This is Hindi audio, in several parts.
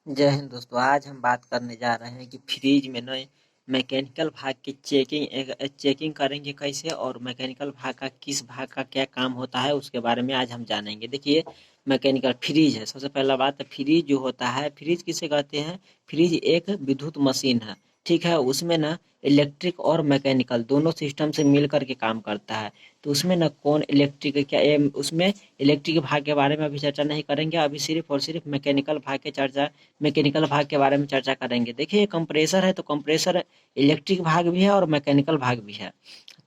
जय हिंद दोस्तों। आज हम बात करने जा रहे हैं कि फ्रिज में नए मैकेनिकल भाग की चेकिंग करेंगे कैसे, और मैकेनिकल भाग का किस भाग का क्या काम होता है उसके बारे में आज हम जानेंगे। देखिए, मैकेनिकल फ्रिज है। सबसे पहला बात, फ्रिज जो होता है, फ्रिज किसे कहते हैं? फ्रिज एक विद्युत मशीन है, ठीक है। उसमें ना इलेक्ट्रिक और मैकेनिकल दोनों सिस्टम से मिल करके काम करता है। तो उसमें ना कौन इलेक्ट्रिक क्या उसमें इलेक्ट्रिक भाग के बारे में अभी चर्चा नहीं करेंगे। अभी सिर्फ और सिर्फ मैकेनिकल भाग के चर्चा मैकेनिकल भाग के बारे में चर्चा करेंगे। देखिए, कंप्रेसर है तो कंप्रेसर इलेक्ट्रिक भाग भी है और मैकेनिकल भाग भी है।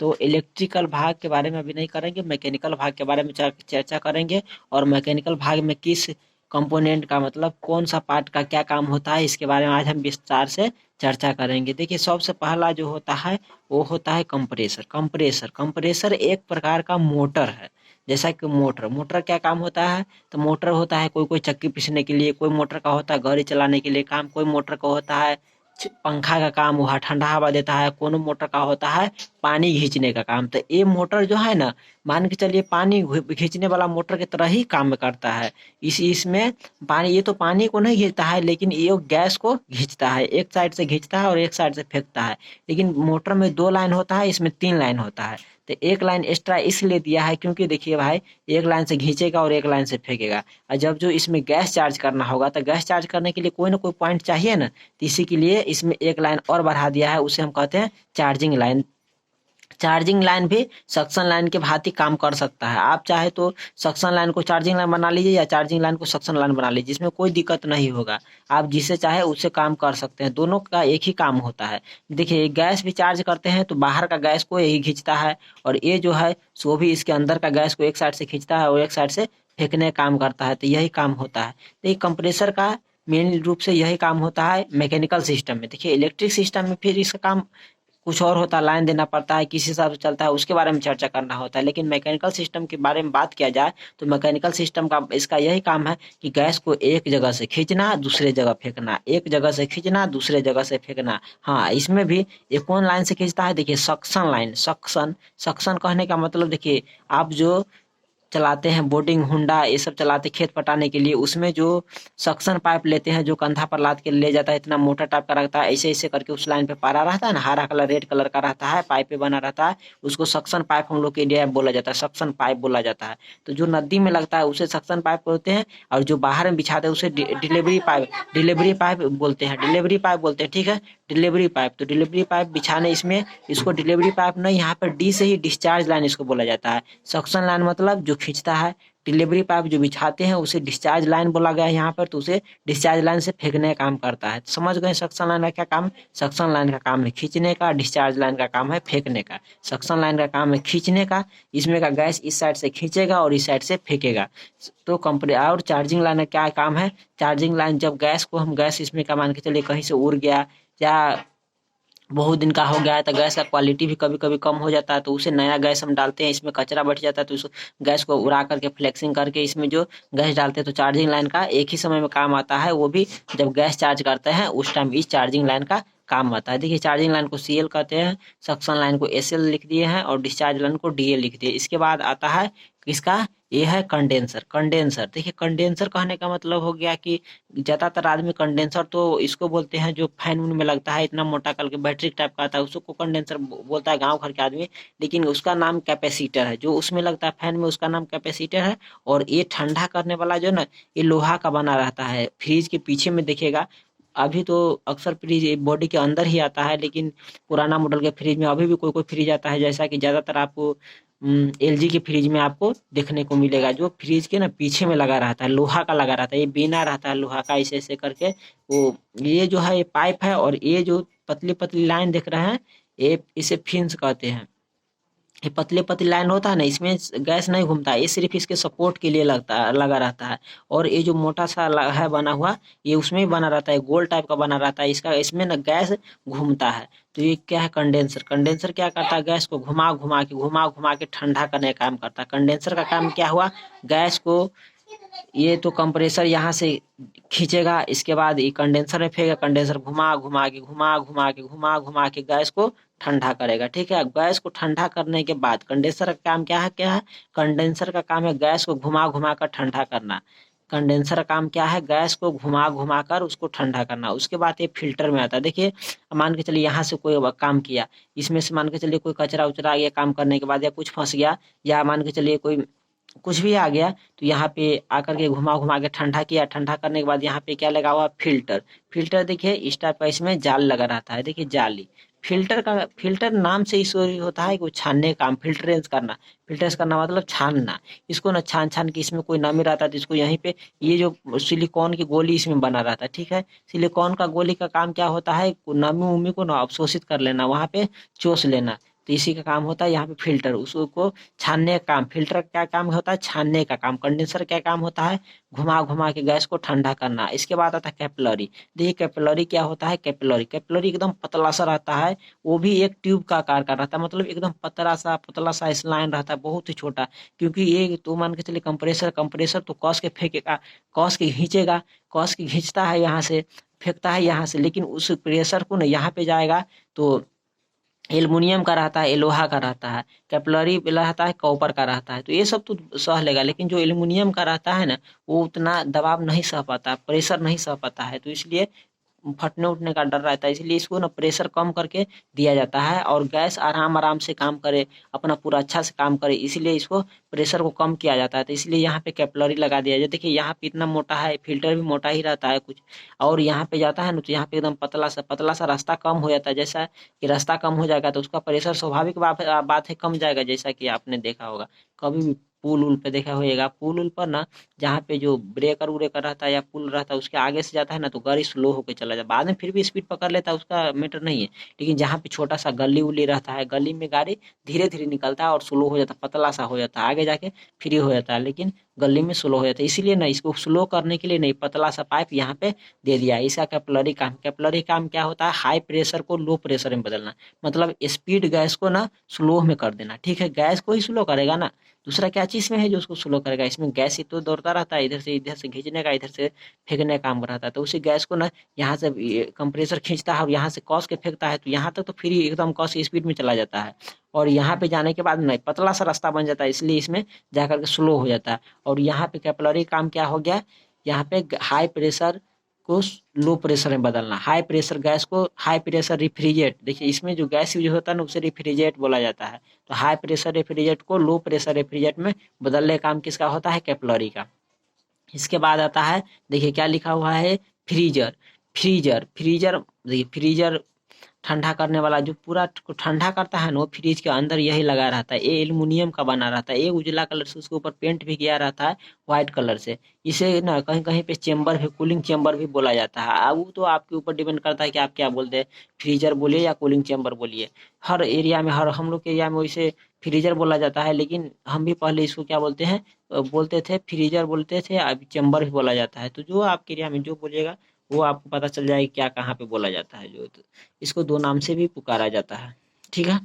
तो इलेक्ट्रिकल भाग के बारे में अभी नहीं करेंगे, मैकेनिकल भाग के बारे में चर्चा करेंगे। और मैकेनिकल भाग में किस कंपोनेंट का मतलब कौन सा पार्ट का क्या काम होता है, इसके बारे में आज हम विस्तार से चर्चा करेंगे। देखिए, सबसे पहला जो होता है वो होता है कंप्रेसर। कंप्रेसर एक प्रकार का मोटर है। जैसा कि मोटर मोटर क्या काम होता है? तो मोटर होता है कोई कोई चक्की पीसने के लिए, कोई मोटर का होता है गाड़ी चलाने के लिए काम, कोई मोटर का होता है पंखा का काम, वह ठंडा हवा देता है। कोनो मोटर का होता है पानी खींचने का काम। तो ये मोटर जो है ना, मान के चलिए पानी खींचने वाला मोटर की तरह ही काम करता है। इसमें पानी, ये तो पानी को नहीं खींचता है लेकिन ये गैस को खींचता है। एक साइड से खींचता है और एक साइड से फेंकता है। लेकिन मोटर में 2 लाइन होता है, इसमें 3 लाइन होता है। तो एक लाइन एक्स्ट्रा इसलिए दिया है क्योंकि देखिए भाई, एक लाइन से खींचेगा और एक लाइन से फेंकेगा। और जब जो इसमें गैस चार्ज करना होगा तो गैस चार्ज करने के लिए कोई ना कोई पॉइंट चाहिए ना, तो इसी के लिए इसमें एक लाइन और बढ़ा दिया है, उसे हम कहते हैं चार्जिंग लाइन। चार्जिंग लाइन भी सक्शन लाइन के भांति काम कर सकता है। आप चाहे तो सक्शन लाइन को चार्जिंग लाइन बना लीजिए या चार्जिंग लाइन को सक्शन लाइन बना लीजिए, जिसमें कोई दिक्कत नहीं होगा। आप जिसे चाहे उससे काम कर सकते हैं, दोनों का एक ही काम होता है। देखिए, गैस भी चार्ज करते हैं तो बाहर का गैस को यही खींचता है, और ये जो है सो भी इसके अंदर का गैस को एक साइड से खींचता है और एक साइड से फेंकने का काम करता है। तो यही काम होता है। तो ये कंप्रेसर का मेन रूप से यही काम होता है मैकेनिकल सिस्टम में। देखिए, इलेक्ट्रिक सिस्टम में फिर इसका काम कुछ और होता है, लाइन देना पड़ता है, किस हिसाब से चलता है उसके बारे में चर्चा करना होता है। लेकिन मैकेनिकल सिस्टम के बारे में बात किया जाए तो मैकेनिकल सिस्टम का इसका यही काम है कि गैस को एक जगह से खींचना, दूसरे जगह फेंकना, एक जगह से खींचना, दूसरे जगह से फेंकना। हाँ, इसमें भी ये कौन लाइन से खींचता है? देखिए, सक्शन लाइन। सक्शन सक्शन कहने का मतलब, देखिए, आप जो चलाते हैं बोटिंग हुंडा ये सब चलाते खेत पटाने के लिए, उसमें जो सक्शन पाइप लेते हैं जो कंधा पर लाद के ले जाता है, इतना मोटा टाइप का रहता है, ऐसे ऐसे करके उस लाइन पे पारा रहता है ना, हरा कलर रेड कलर का रहता है, पाइप पे बना रहता है। उसको सक्शन पाइप हम लोग के इंडिया में बोला जाता है, सक्शन पाइप बोला जाता है। तो जो नदी में लगता है उसे सक्शन पाइप बोलते हैं, और जो बाहर में बिछाते हैं उसे डिलीवरी पाइप बोलते हैं, ठीक है। डिलीवरी पाइप, तो डिलीवरी पाइप बिछाने इसमें, इसको डिलीवरी पाइप नहीं, यहाँ पर डी से ही डिस्चार्ज लाइन इसको बोला जाता है। सक्शन लाइन मतलब जो खींचता है, डिलीवरी पाइप जो बिछाते हैं उसे डिस्चार्ज लाइन बोला गया है यहाँ पर, तो उसे डिस्चार्ज लाइन से फेंकने का काम करता है। समझ गए सक्शन लाइन का क्या काम? सक्शन लाइन का काम है खींचने का, डिस्चार्ज लाइन का काम है फेंकने का। सक्शन लाइन का काम है खींचने का, इसमें का गैस इस साइड से खींचेगा और इस साइड से फेंकेगा। तो कंपनी और चार्जिंग लाइन का क्या काम है? चार्जिंग लाइन, जब गैस को हम गैस इसमें का मान के चलिए कहीं से उड़ गया या बहुत दिन का हो गया है तो गैस का क्वालिटी भी कभी कभी कम हो जाता है, तो उसे नया गैस हम डालते हैं, इसमें कचरा बैठ जाता है तो उस गैस को उड़ा करके फ्लेक्सिंग करके इसमें जो गैस डालते हैं, तो चार्जिंग लाइन का एक ही समय में काम आता है। वो भी जब गैस चार्ज करते हैं उस टाइम इस चार्जिंग लाइन का काम आता है। देखिए, चार्जिंग लाइन को सीएल कहते हैं, सक्शन लाइन को एसएल लिख दिए हैं और डिस्चार्ज लाइन को डीएल लिख दिए। इसके बाद आता है किसका? ये है कंडेंसर। कंडेंसर, देखिए, कंडेंसर कहने का मतलब हो गया कि ज्यादातर आदमी कंडेंसर तो इसको बोलते हैं जो फैन उन में लगता है, इतना मोटा करके बैटरी टाइप का आता है, उसको कंडेंसर बोलता है गांव घर के आदमी। लेकिन उसका नाम कैपेसिटर है, जो उसमें लगता है फैन में उसका नाम कैपेसिटर है। और ये ठंडा करने वाला जो है ना, ये लोहा का बना रहता है। फ्रिज के पीछे में देखिएगा, अभी तो अक्सर फ्रिज बॉडी के अंदर ही आता है, लेकिन पुराना मॉडल के फ्रिज में अभी भी कोई कोई फ्रिज आता है, जैसा कि ज्यादातर आपको एलजी के फ्रिज में आपको देखने को मिलेगा, जो फ्रिज के ना पीछे में लगा रहता है, लोहा का लगा रहता है, ये बिना रहता है लोहा का, ऐसे ऐसे करके वो। ये जो है ये पाइप है, और ये जो पतली पतली लाइन देख रहे हैं, ये इसे फिन्स कहते हैं। ये पतले पतली लाइन होता है ना, इसमें गैस नहीं घूमता है, ये सिर्फ इसके सपोर्ट के लिए लगता है, लगा रहता है। और ये जो मोटा सा है बना हुआ, ये उसमें भी बना रहता है, गोल टाइप का बना रहता है इसका, इसमें ना गैस घूमता है। तो ये क्या है? कंडेंसर। कंडेंसर क्या करता है? गैस को घुमा घुमा के ठंडा करने का काम करता है। कंडेंसर का काम क्या हुआ? गैस को, ये तो कंप्रेसर यहाँ से खींचेगा, इसके बाद ये कंडेंसर में फेंकेगा, कंडेंसर घुमा घुमा के गैस को ठंडा करेगा, ठीक है। गैस को ठंडा करने के बाद कंडेंसर का काम क्या है? कंडेंसर का काम है गैस को घुमा घुमा कर ठंडा करना। कंडेंसर का काम क्या है, गैस को घुमा घुमा कर उसको ठंडा करना। उसके बाद ये फिल्टर में आता है। देखिए, मान के चलिए यहाँ से कोई काम किया, इसमें से मान के चलिए कोई कचरा उचरा आ गया काम करने के बाद, या कुछ फंस गया, या मान के चलिए कोई कुछ भी आ गया, तो यहाँ पे आकर के घुमा घुमा के ठंडा किया। ठंडा करने के बाद यहाँ पे क्या लगा हुआ, फिल्टर। फिल्टर देखिए इस टाइप का इसमें जाल लगा रहता है, देखिए जाली। फिल्टर नाम से इसलिए होता है कि वो छानने का काम, फिल्टरेंस करना मतलब छानना। इसको ना छान छान के इसमें कोई नमी रहता है तो इसको यहीं पे, ये जो सिलिकॉन की गोली इसमें बना रहता है, ठीक है। सिलिकॉन का गोली का काम क्या होता है, नमी उमी को ना अवशोषित कर लेना, वहां पे चूस लेना। तो इसी का काम होता है यहाँ पे फिल्टर, उसको छानने का काम। फिल्टर का क्या काम होता है, छानने का काम। कंडेंसर क्या काम होता है, घुमा घुमा के गैस को ठंडा करना। इसके बाद आता है कैपिलरी। देखिए कैपिलरी क्या होता है, कैपिलरी एकदम पतला सा रहता है, वो भी एक ट्यूब का आकार का रहता है, मतलब एकदम पतला सा स्लाइन रहता है, बहुत ही छोटा। क्योंकि ये तो मान के चलिए कंप्रेसर तो कस के फेंकेगा, कस के खींचेगा, कस के खींचता है यहाँ से, फेंकता है यहाँ से, लेकिन उस प्रेशर को ना यहाँ पे जाएगा तो एल्युमिनियम का रहता है, ये लोहा का रहता है। कैपिलरी रहता है, कॉपर का रहता है। तो ये सब तो सह लेगा, लेकिन जो एल्युमिनियम का रहता है ना, वो उतना दबाव नहीं सह पाता, प्रेशर नहीं सह पाता है, तो इसलिए फटने उठने का डर रहता है। इसलिए इसको ना प्रेशर कम करके दिया जाता है, और गैस आराम आराम से काम करे, अपना पूरा अच्छा से काम करे, इसीलिए इसको प्रेशर को कम किया जाता है। तो इसलिए यहाँ पे कैपिलरी लगा दिया जाए। देखिए यहाँ पे इतना मोटा है, फिल्टर भी मोटा ही रहता है कुछ, और यहाँ पे जाता है ना तो यहाँ पे एकदम पतला सा रास्ता कम हो जाता है। जैसा कि रास्ता कम हो जाएगा तो उसका प्रेशर स्वाभाविक बात है कम जाएगा। जैसा कि आपने देखा होगा कभी भी पुल उल पे देखा होगा, पुल उल पर ना जहाँ पे जो ब्रेकर उरेकर रहता है या पुल रहता है उसके आगे से जाता है ना तो गाड़ी स्लो होकर चला जाता है, बाद में फिर भी स्पीड पकड़ लेता है, उसका मैटर नहीं है। लेकिन जहाँ पे छोटा सा गली उली रहता है, गली में गाड़ी धीरे धीरे निकलता है और स्लो हो जाता है, पतला सा हो जाता है, आगे जाके फ्री हो जाता है, लेकिन गली में स्लो हो जाता है। इसीलिए ना इसको स्लो करने के लिए नहीं, पतला सा पाइप यहाँ पे दे दिया है। इसका कैपिलरी काम क्या होता है, हाई प्रेशर को लो प्रेशर में बदलना, मतलब स्पीड गैस को ना स्लो में कर देना, ठीक है। गैस को ही स्लो करेगा ना, दूसरा क्या चीज में है जो उसको स्लो करेगा। इसमें गैस ही तो दौड़ता रहता है, इधर से खींचने का, इधर से फेंकने का काम रहता है। तो उसी गैस को ना यहाँ से कंप्रेसर खींचता है और यहाँ से कस के फेंकता है, तो यहाँ तक तो फ्री एकदम कस की स्पीड में चला जाता है, और यहाँ पे जाने के बाद नहीं, पतला सा रास्ता बन जाता है, इसलिए इसमें जाकर के स्लो हो जाता है। और यहाँ पे कैपिलरी काम क्या हो गया, यहाँ पे हाई प्रेशर को लो प्रेशर में बदलना। हाई प्रेशर गैस को हाई प्रेशर रिफ्रिजरेट, देखिए इसमें जो गैस यूज होता है ना उसे रिफ्रिजरेट बोला जाता है। तो हाई प्रेशर रेफ्रिजरेट को लो प्रेशर रेफ्रिजरेट में बदलने का काम किसका होता है, कैपिलरी का। इसके बाद आता है, देखिए क्या लिखा हुआ है, फ्रीजर। फ्रीजर देखिए, फ्रीजर ठंडा करने वाला जो पूरा ठंडा करता है ना, वो फ्रिज के अंदर यही लगा रहता है। ये एल्युमिनियम का बना रहता है, ये उजला कलर से उसके ऊपर पेंट भी किया रहता है व्हाइट कलर से। इसे ना कहीं कहीं पे चेम्बर भी, कूलिंग चेम्बर भी बोला जाता है। अब वो तो आपके ऊपर डिपेंड करता है कि आप क्या बोलते हैं, फ्रीजर बोलिए या कूलिंग चेम्बर बोलिए। हर एरिया में, हर हम लोग के एरिया में वैसे फ्रीजर बोला जाता है, लेकिन हम भी पहले इसको क्या बोलते हैं, बोलते थे फ्रीजर बोलते थे, अब चेम्बर भी बोला जाता है। तो जो आपके एरिया में जो बोलिएगा वो आपको पता चल जाएगा क्या कहाँ पे बोला जाता है। जो तो इसको दो नाम से भी पुकारा जाता है, ठीक है।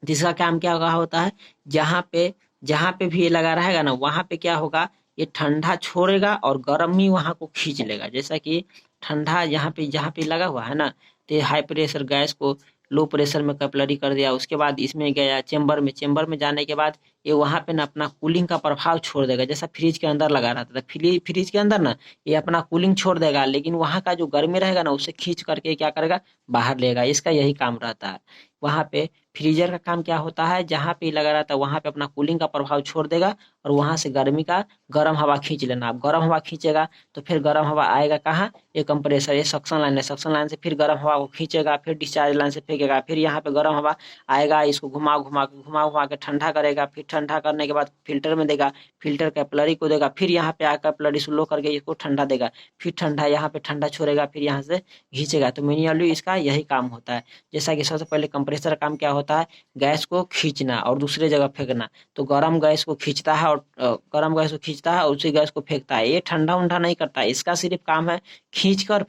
तीसरा काम क्या कहा होता है, जहाँ पे भी ये लगा रहेगा ना वहाँ पे क्या होगा, ये ठंडा छोड़ेगा और गर्मी वहाँ को खींच लेगा। जैसा कि ठंडा जहाँ पे लगा हुआ है ना, तो हाई प्रेशर गैस को लो प्रेशर में कैपिलरी कर दिया। उसके बाद इसमें गया चेम्बर में जाने के बाद ये वहाँ पे ना अपना कूलिंग का प्रभाव छोड़ देगा। जैसा फ्रिज के अंदर लगा रहता था, फ्रिज के अंदर ना ये अपना कूलिंग छोड़ देगा, लेकिन वहाँ का जो गर्मी रहेगा ना उसे खींच करके क्या करेगा, बाहर लेगा। इसका यही काम रहता है। वहाँ पे फ्रीजर का काम क्या होता है, जहाँ पे लगा रहता है वहाँ पे अपना कूलिंग का प्रभाव छोड़ देगा और वहाँ से गर्मी का गर्म हवा खींच लेना। अब गर्म हवा खींचेगा तो फिर गर्म हवा आएगा कहाँ, ये कंप्रेसर, ये सक्शन लाइन है, सक्शन लाइन से फिर गर्म हवा को खींचेगा, फिर डिस्चार्ज लाइन से फेंकेगा, फिर यहाँ पे गर्म हवा आएगा, इसको घुमा घुमा के ठंडा करेगा। फिर ठंडा करने के बाद फिल्टर में देगा, फिल्टर कैपिलरी को देगा, फिर यहाँ पे आकर कैपिलरी स्लो करके इसको ठंडा देगा, फिर ठंडा यहाँ पे ठंडा छोड़ेगा, फिर यहाँ से खींचेगा। तो मैन्युअली इसका यही काम होता है। जैसा कि सबसे पहले कंप्रेसर का काम क्या होता है, गैस को खींचना और दूसरे जगह फेंकना। तो गर्म गैस को खींचता है और गर्म गैस को खींचता है और उसी गैस को फेंकता है। ये ठंडा उंडा नहीं करता, इसका सिर्फ काम है खींच कर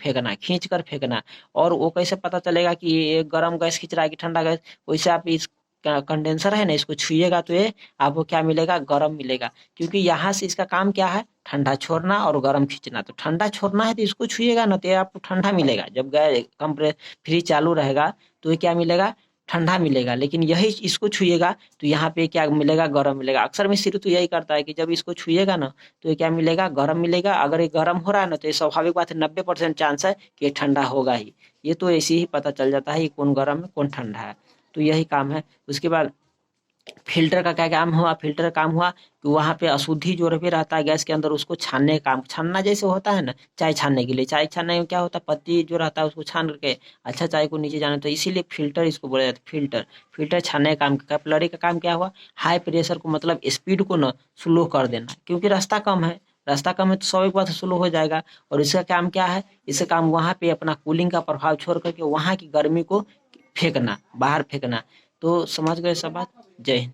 फेंकना। और वो कैसे पता चलेगा कि ये गर्म गैस खींच रहा है कि ठंडा गैस, वैसे आप इस कंडेंसर है ना, इसको छुइएगा तो ये आपको क्या मिलेगा, गर्म मिलेगा। क्योंकि यहाँ से इसका काम क्या है, ठंडा छोड़ना और गर्म खींचना। तो ठंडा छोड़ना है तो इसको छुइएगा ना तो ये आपको ठंडा मिलेगा। जब गैस कंप्रेस फ्रिज चालू रहेगा तो ये क्या मिलेगा, ठंडा मिलेगा, लेकिन यही इसको छुइएगा तो यहाँ पे क्या मिलेगा, गर्म मिलेगा। अक्सर में सिर तो यही करता है कि जब इसको छुइएगा ना तो ये क्या मिलेगा, गर्म मिलेगा। अगर ये गर्म हो रहा है ना तो ये स्वाभाविक बात है, 90% चांस है कि ये ठंडा होगा ही। ये तो ऐसे ही पता चल जाता है कि कौन गर्म है कौन ठंडा है। तो यही काम है। उसके बाद फ़िल्टर का क्या काम हुआ, फ़िल्टर का काम हुआ कि वहाँ पे अशुद्धि जो भी रहता है गैस के अंदर उसको छानने का काम, छानना जैसे होता है ना चाय छानने के लिए, चाय छानने में क्या होता है, पत्ती जो रहता है उसको छान करके अच्छा चाय को नीचे जाना, तो इसीलिए फ़िल्टर इसको बोला जाता है फ़िल्टर। फ़िल्टर छानने का काम, कैपिलरी का काम क्या हुआ, हाई प्रेशर को मतलब स्पीड को ना स्लो कर देना, क्योंकि रास्ता कम है। रास्ता कम है तो स्वाभाविक बात है स्लो हो जाएगा। और इसका काम क्या है, इसका काम वहाँ पे अपना कूलिंग का प्रभाव छोड़ करके वहाँ की गर्मी को फेंकना, बाहर फेंकना। तो समझ गए सब बात। जय हिंद।